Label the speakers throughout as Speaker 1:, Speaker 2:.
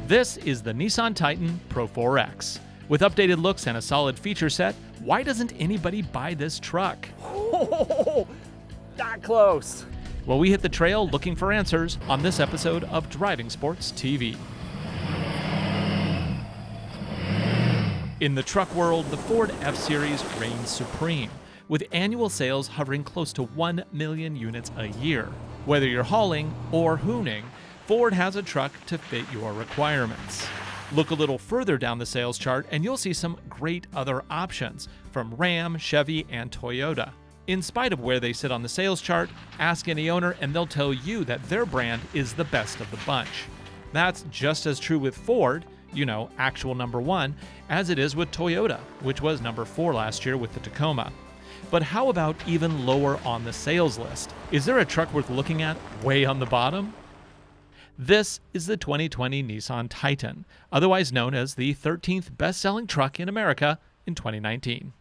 Speaker 1: This is the Nissan Titan Pro-4X. With updated looks and a solid feature set, why doesn't anybody buy this truck?
Speaker 2: That close.
Speaker 1: Well, we hit the trail looking for answers on this episode of Driving Sports TV. In the truck world, the Ford F-Series reigns supreme, with annual sales hovering close to 1 million units a year. Whether you're hauling or hooning, Ford has a truck to fit your requirements. Look a little further down the sales chart and you'll see some great other options from Ram, Chevy, and Toyota. In spite of where they sit on the sales chart, ask any owner and they'll tell you that their brand is the best of the bunch. That's just as true with Ford, actual number one, as it is with Toyota, which was number 4 last year with the Tacoma. But how about even lower on the sales list? Is there a truck worth looking at way on the bottom? This is the 2020 Nissan Titan, otherwise known as the 13th best-selling truck in America in 2019.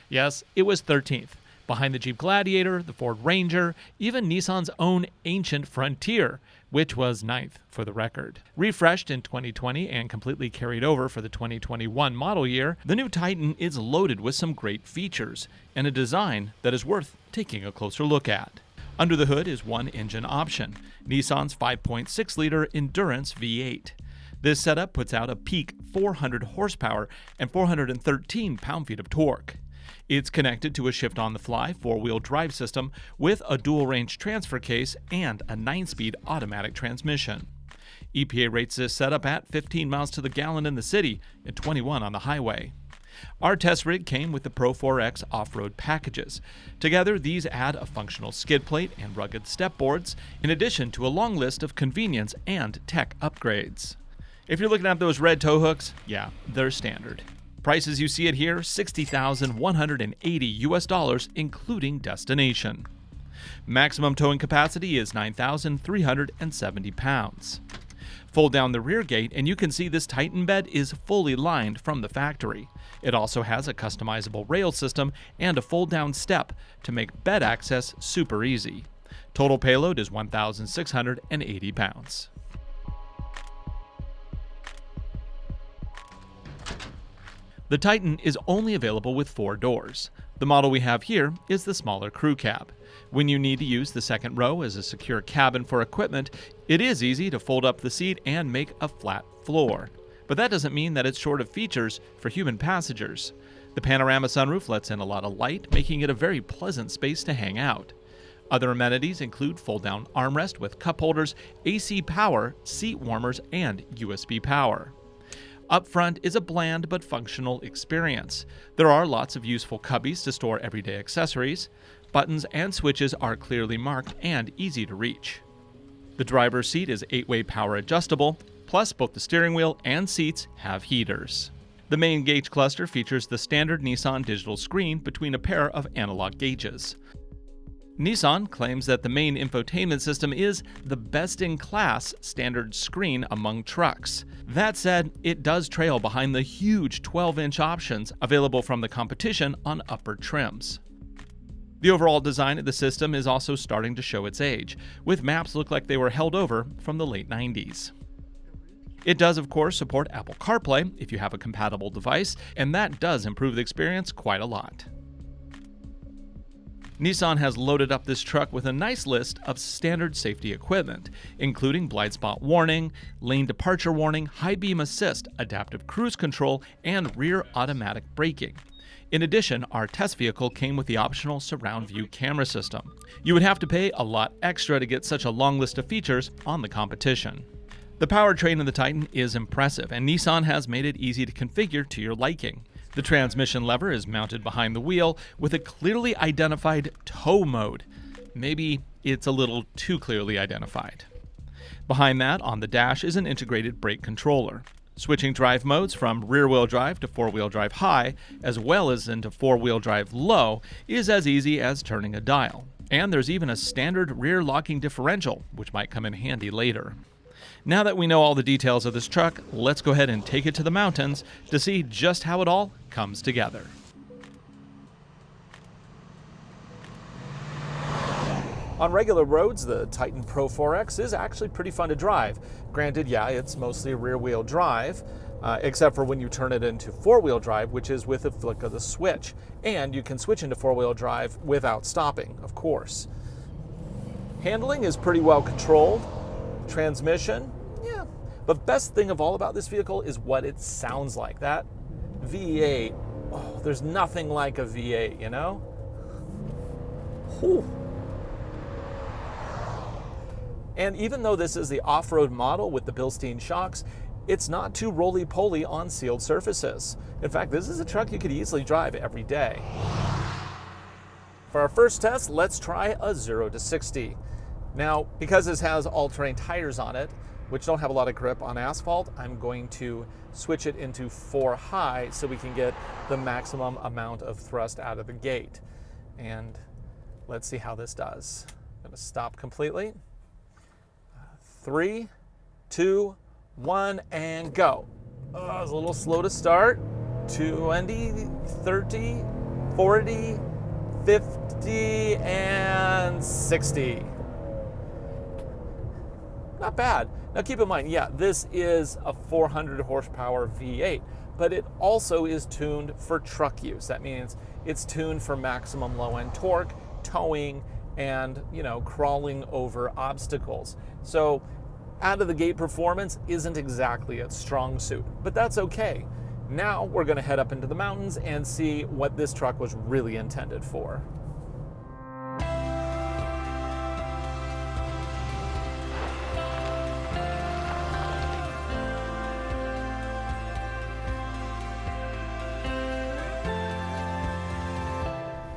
Speaker 1: Yes, it was 13th, behind the Jeep Gladiator, the Ford Ranger, even Nissan's own ancient Frontier, which was 9th for the record. Refreshed in 2020 and completely carried over for the 2021 model year, the new Titan is loaded with some great features and a design that is worth taking a closer look at. Under the hood is one engine option, Nissan's 5.6-liter Endurance V8. This setup puts out a peak 400 horsepower and 413 pound-feet of torque. It's connected to a shift-on-the-fly 4-wheel drive system with a dual-range transfer case and a 9-speed automatic transmission. EPA rates this setup at 15 miles to the gallon in the city and 21 on the highway. Our test rig came with the Pro-4X off-road packages. Together, these add a functional skid plate and rugged step boards, in addition to a long list of convenience and tech upgrades. If you're looking at those red tow hooks, yeah, they're standard. Prices you see it here, $60,180 including destination. Maximum towing capacity is 9,370 pounds. Fold down the rear gate and you can see this Titan bed is fully lined from the factory. It also has a customizable rail system and a fold-down step to make bed access super easy. Total payload is 1,680 pounds. The Titan is only available with 4 doors. The model we have here is the smaller crew cab. When you need to use the second row as a secure cabin for equipment, it is easy to fold up the seat and make a flat floor. But that doesn't mean that it's short of features for human passengers. The panorama sunroof lets in a lot of light, making it a very pleasant space to hang out. Other amenities include fold-down armrest with cup holders, AC power, seat warmers, and USB power. Up front is a bland but functional experience. There are lots of useful cubbies to store everyday accessories. Buttons and switches are clearly marked and easy to reach. The driver's seat is 8-way power adjustable, plus both the steering wheel and seats have heaters. The main gauge cluster features the standard Nissan digital screen between a pair of analog gauges. Nissan claims that the main infotainment system is the best-in-class standard screen among trucks. That said, it does trail behind the huge 12-inch options available from the competition on upper trims. The overall design of the system is also starting to show its age, with maps look like they were held over from the late 90s. It does, of course, support Apple CarPlay if you have a compatible device, and that does improve the experience quite a lot. Nissan has loaded up this truck with a nice list of standard safety equipment, including blind spot warning, lane departure warning, high beam assist, adaptive cruise control, and rear automatic braking. In addition, our test vehicle came with the optional surround view camera system. You would have to pay a lot extra to get such a long list of features on the competition. The powertrain of the Titan is impressive, and Nissan has made it easy to configure to your liking. The transmission lever is mounted behind the wheel with a clearly identified tow mode. Maybe it's a little too clearly identified. Behind that, on the dash, is an integrated brake controller. Switching drive modes from rear-wheel drive to 4-wheel drive high, as well as into 4-wheel drive low, is as easy as turning a dial. And there's even a standard rear locking differential, which might come in handy later. Now that we know all the details of this truck, let's go ahead and take it to the mountains to see just how it all comes together.
Speaker 2: On regular roads, the Titan Pro-4X is actually pretty fun to drive. Granted, yeah, it's mostly rear-wheel drive, except for when you turn it into four-wheel drive, which is with a flick of the switch. And you can switch into four-wheel drive without stopping, of course. Handling is pretty well controlled. Transmission, yeah. But best thing of all about this vehicle is what it sounds like. That V8, oh, there's nothing like a V8, you know? Whew. And even though this is the off-road model with the Bilstein shocks, it's not too roly-poly on sealed surfaces. In fact, this is a truck you could easily drive every day. For our first test, let's try a 0 to 60. Now, because this has all-terrain tires on it, which don't have a lot of grip on asphalt, I'm going to switch it into 4 high so we can get the maximum amount of thrust out of the gate. And let's see how this does. I'm going to stop completely. 3, 2, 1, and go. Oh, it was a little slow to start. 20, 30, 40, 50, and 60. Not bad. Now keep in mind, yeah, this is a 400 horsepower V8, but it also is tuned for truck use. That means it's tuned for maximum low-end torque, towing, and, you know, crawling over obstacles. So out of the gate performance isn't exactly its strong suit, but that's okay. Now we're going to head up into the mountains and see what this truck was really intended for.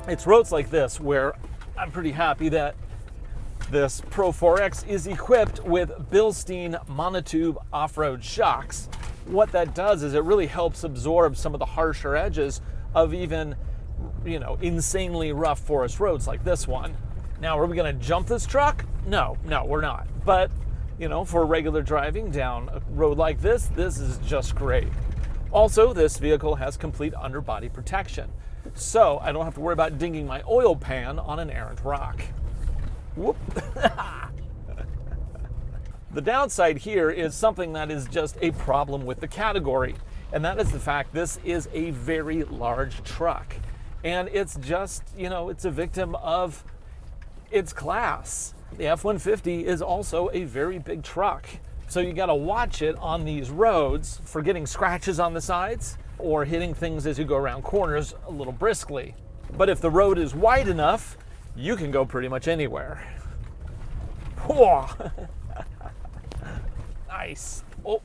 Speaker 2: It's roads like this where I'm pretty happy that this Pro-4X is equipped with Bilstein monotube off-road shocks. What that does is it really helps absorb some of the harsher edges of even, you know, insanely rough forest roads like this one. Now, are we going to jump this truck? No, we're not. But, you know, for regular driving down a road like this is just great. Also, this vehicle has complete underbody protection, so I don't have to worry about dinging my oil pan on an errant rock. Whoop. The downside here is something that is just a problem with the category, and that is the fact this is a very large truck. And it's just, you know, it's a victim of its class. The F-150 is also a very big truck. So you gotta watch it on these roads for getting scratches on the sides or hitting things as you go around corners a little briskly. But if the road is wide enough, you can go pretty much anywhere. Nice. Oh,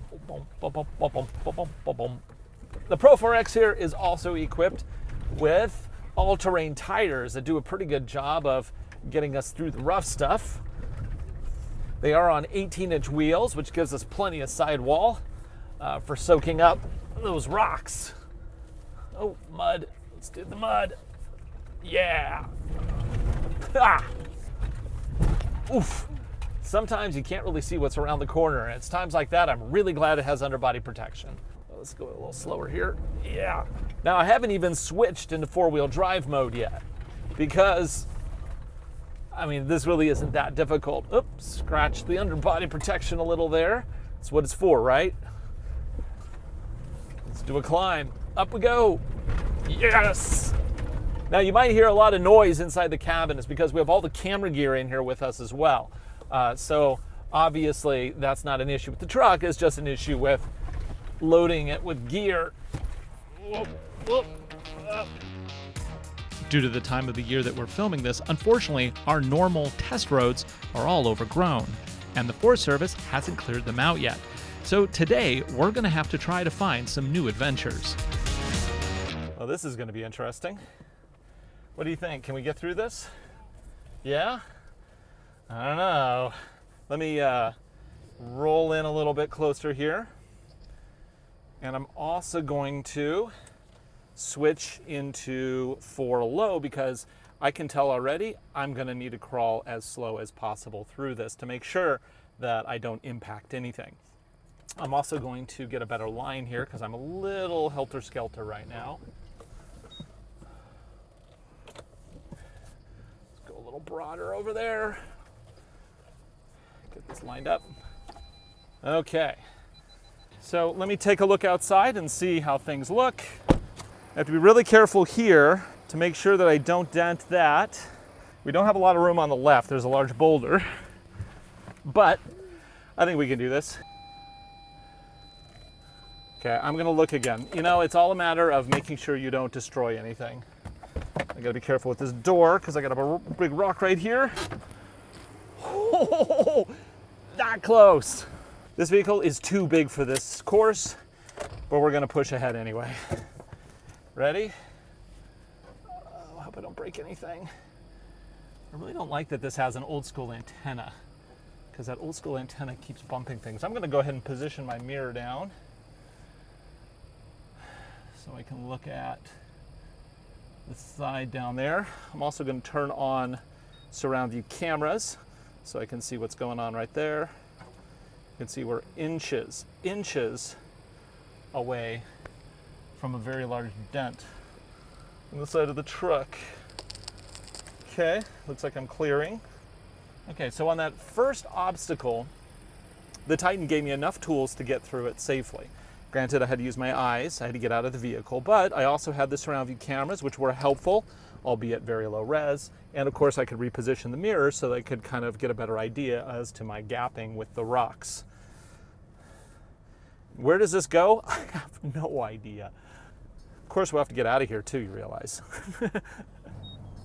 Speaker 2: the Pro-4X here is also equipped with all-terrain tires that do a pretty good job of getting us through the rough stuff. They are on 18-inch wheels, which gives us plenty of sidewall for soaking up those rocks. Oh, mud. Let's do the mud. Yeah. Ah. Oof. Sometimes you can't really see what's around the corner, and it's times like that I'm really glad it has underbody protection. Let's go a little slower here. Yeah. Now, I haven't even switched into four-wheel drive mode yet because, I mean, this really isn't that difficult. Oops, scratch the underbody protection a little there. That's what it's for, right? Let's do a climb. Up we go. Yes! Now, you might hear a lot of noise inside the cabin. It's because we have all the camera gear in here with us as well. So obviously that's not an issue with the truck. It's just an issue with loading it with gear. Whoop, whoop,
Speaker 1: Due to the time of the year that we're filming this, unfortunately, our normal test roads are all overgrown, and the Forest Service hasn't cleared them out yet. So today, we're going to have to try to find some new adventures.
Speaker 2: Well, this is going to be interesting. What do you think? Can we get through this? Yeah? I don't know. Let me roll in a little bit closer here. And I'm also going to switch into 4 low because I can tell already I'm going to need to crawl as slow as possible through this to make sure that I don't impact anything. I'm also going to get a better line here because I'm a little helter-skelter right now. Let's go a little broader over there. Get this lined up. Okay. So let me take a look outside and see how things look. I have to be really careful here to make sure that I don't dent that. We don't have a lot of room on the left. There's a large boulder, but I think we can do this. Okay, I'm gonna look again. You know, it's all a matter of making sure you don't destroy anything. I gotta be careful with this door because I got a big rock right here. Oh, that close. This vehicle is too big for this course, but we're gonna push ahead anyway. Ready? Oh, I hope I don't break anything. I really don't like that this has an old school antenna, because that old school antenna keeps bumping things. I'm gonna go ahead and position my mirror down so I can look at the side down there. I'm also gonna turn on surround view cameras so I can see what's going on right there. You can see we're inches away from a very large dent on the side of the truck. Okay, looks like I'm clearing. Okay, so on that first obstacle, the Titan gave me enough tools to get through it safely. Granted, I had to use my eyes, I had to get out of the vehicle, but I also had the surround view cameras, which were helpful, albeit very low res. And of course, I could reposition the mirror so that I could kind of get a better idea as to my gapping with the rocks. Where does this go? I have no idea. Of course, we'll have to get out of here too, you realize.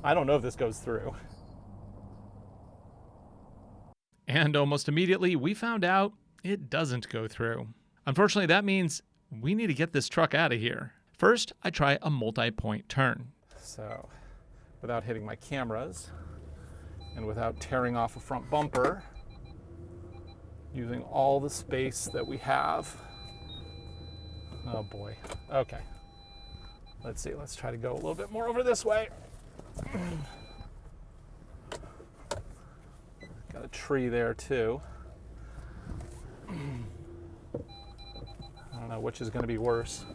Speaker 2: I don't know if this goes through.
Speaker 1: And almost immediately, we found out it doesn't go through. Unfortunately, that means we need to get this truck out of here. First, I try a multi-point turn.
Speaker 2: So, without hitting my cameras, and without tearing off a front bumper, using all the space that we have. Oh boy, okay. Let's see, let's try to go a little bit more over this way. Got a tree there too. I don't know which is going to be worse,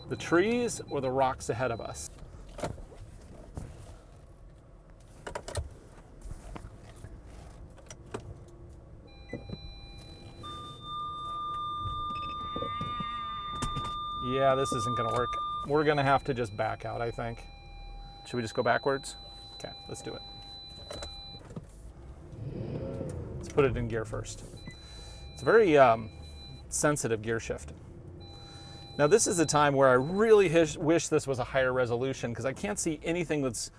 Speaker 2: the trees or the rocks ahead of us. Yeah, this isn't going to work. We're going to have to just back out, I think. Should we just go backwards? Okay, let's do it. Let's put it in gear first. It's a very sensitive gear shift. Now this is a time where I really wish this was a higher resolution because I can't see anything that's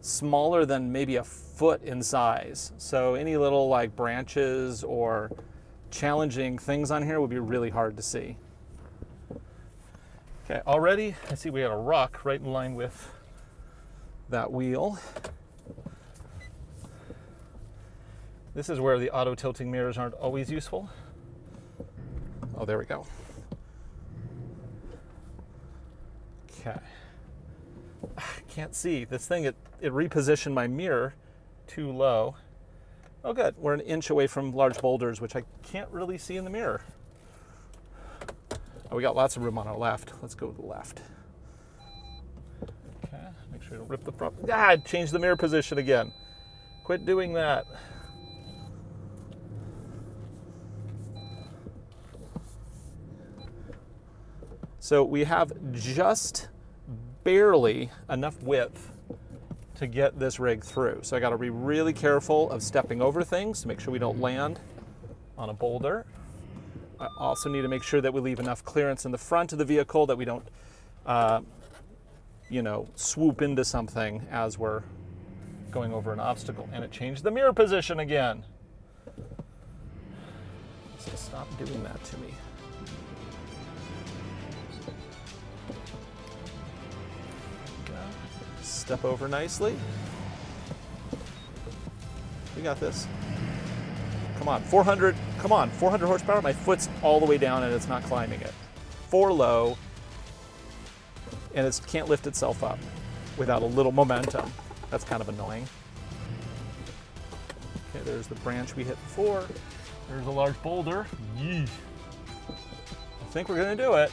Speaker 2: smaller than maybe a foot in size. So any little like branches or challenging things on here would be really hard to see. Okay, already I see we have a rock right in line with that wheel. This is where the auto tilting mirrors aren't always useful. Oh, there we go. Okay. I can't see. This thing, it repositioned my mirror too low. Oh good, we're an inch away from large boulders, which I can't really see in the mirror. Oh, we got lots of room on our left. Let's go to the left. Okay, make sure you don't rip the front. Ah, change the mirror position again. Quit doing that. So we have just barely enough width to get this rig through. So I got to be really careful of stepping over things to make sure we don't land on a boulder. I also need to make sure that we leave enough clearance in the front of the vehicle that we don't, swoop into something as we're going over an obstacle. And it changed the mirror position again. So stop doing that to me. Step over nicely. We got this. Come on, 400 horsepower. My foot's all the way down and it's not climbing it. 4 low, and it can't lift itself up without a little momentum. That's kind of annoying. Okay, there's the branch we hit before. There's a large boulder. Yeesh. I think we're gonna do it.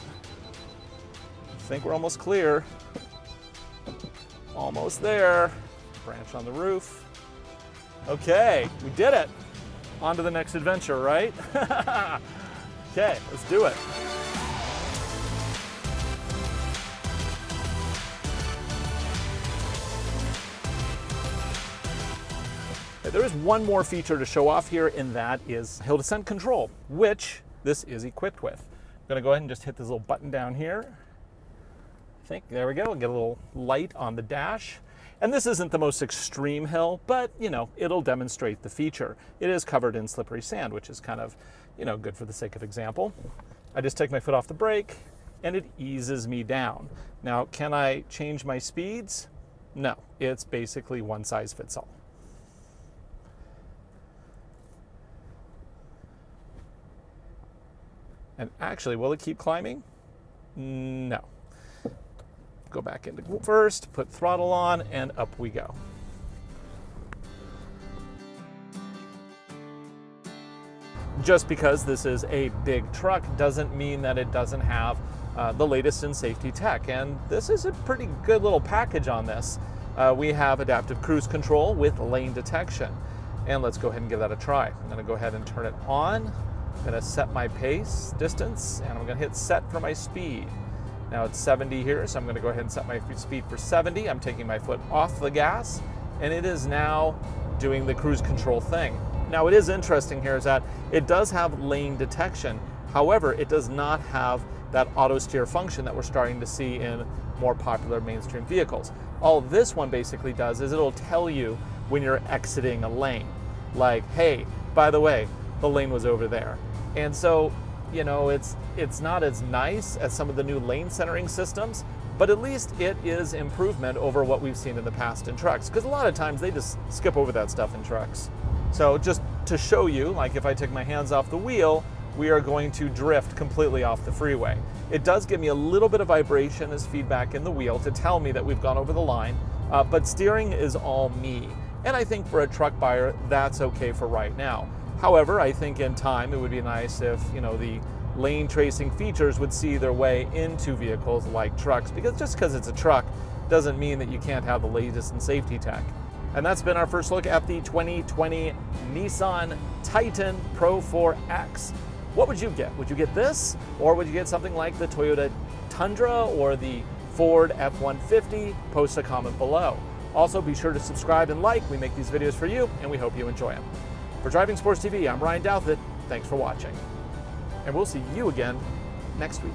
Speaker 2: I think we're almost clear. Almost there. Branch on the roof. Okay, we did it. on to the next adventure, right? Okay, let's do it. There is one more feature to show off here, and that is hill descent control, which this is equipped with. I'm gonna go ahead and just hit this little button down here. I think, there we go, get a little light on the dash. And this isn't the most extreme hill, but you know, it'll demonstrate the feature. It is covered in slippery sand, which is kind of, you know, good for the sake of example. I just take my foot off the brake and it eases me down. Now, can I change my speeds? No, it's basically one size fits all. And actually, will it keep climbing? No. Go back into first, put throttle on, and up we go. Just because this is a big truck doesn't mean that it doesn't have the latest in safety tech. And this is a pretty good little package on this. We have adaptive cruise control with lane detection. And let's go ahead and give that a try. I'm gonna go ahead and turn it on. I'm gonna set my pace, distance, and I'm gonna hit set for my speed. Now it's 70 here, so I'm gonna go ahead and set my speed for 70. I'm taking my foot off the gas, and it is now doing the cruise control thing. Now it is interesting here is that it does have lane detection. However, it does not have that auto steer function that we're starting to see in more popular mainstream vehicles. All this one basically does is it'll tell you when you're exiting a lane. Like, hey, by the way, the lane was over there. And so, you know, it's not as nice as some of the new lane centering systems, but at least it is improvement over what we've seen in the past in trucks, because a lot of times they just skip over that stuff in trucks. So just to show you, like if I take my hands off the wheel, we are going to drift completely off the freeway. It does give me a little bit of vibration as feedback in the wheel to tell me that we've gone over the line, but steering is all me. And I think for a truck buyer, that's okay for right now. However, I think in time it would be nice if, you know, the lane tracing features would see their way into vehicles like trucks, because just because it's a truck doesn't mean that you can't have the latest in safety tech. And that's been our first look at the 2020 Nissan Titan Pro-4X. What would you get? Would you get this, or would you get something like the Toyota Tundra or the Ford F-150? Post a comment below. Also, be sure to subscribe and like. We make these videos for you, and we hope you enjoy them. For Driving Sports TV, I'm Ryan Douthit. Thanks for watching. And we'll see you again next week.